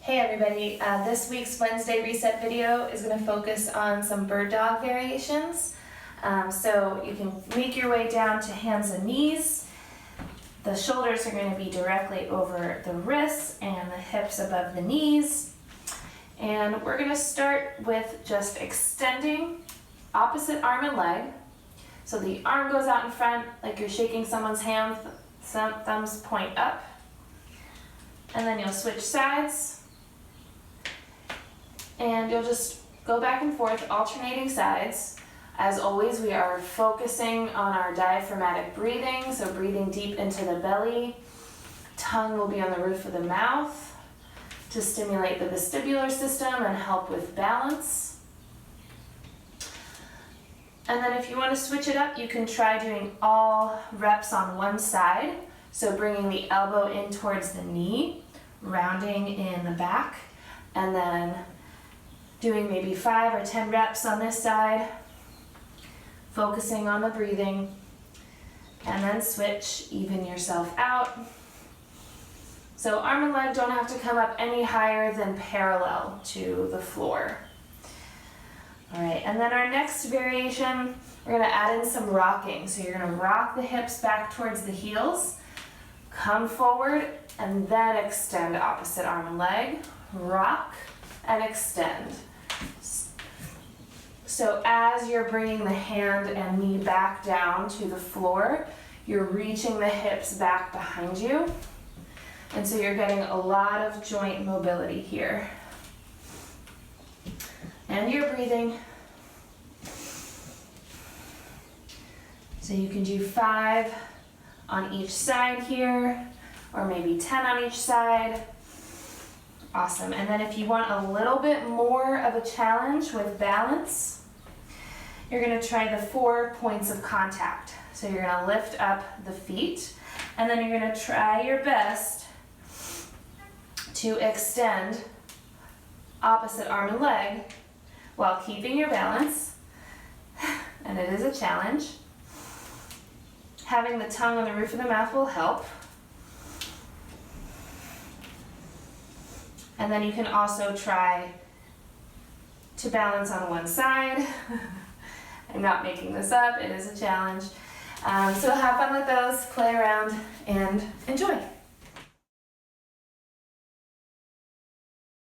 Hey everybody, this week's Wednesday reset video is going to focus on some bird dog variations. So you can make your way down to hands and knees. The shoulders are going to be directly over the wrists and the hips above the knees. And we're going to start with just extending opposite arm and leg. So the arm goes out in front like you're shaking someone's hand, thumbs point up. And then you'll switch sides. And you'll just go back and forth, alternating sides. As always, we are focusing on our diaphragmatic breathing, so breathing deep into the belly. Tongue will be on the roof of the mouth to stimulate the vestibular system and help with balance. And then if you want to switch it up, you can try doing all reps on one side. So bringing the elbow in towards the knee, rounding in the back, and then doing maybe 5 or 10 reps on this side, focusing on the breathing, and then switch, even yourself out. So arm and leg don't have to come up any higher than parallel to the floor. All right, and then our next variation, we're gonna add in some rocking. So you're gonna rock the hips back towards the heels, come forward, and then extend opposite arm and leg, rock, and extend. So as you're bringing the hand and knee back down to the floor, you're reaching the hips back behind you. And so you're getting a lot of joint mobility here. And you're breathing. So you can do 5 on each side here, or maybe 10 on each side. Awesome. And then if you want a little bit more of a challenge with balance, you're going to try the 4 points of contact. So you're going to lift up the feet, and then you're going to try your best to extend opposite arm and leg while keeping your balance. And it is a challenge. Having the tongue on the roof of the mouth will help. And then you can also try to balance on one side. I'm not making this up, it is a challenge. So have fun with those, play around, and enjoy.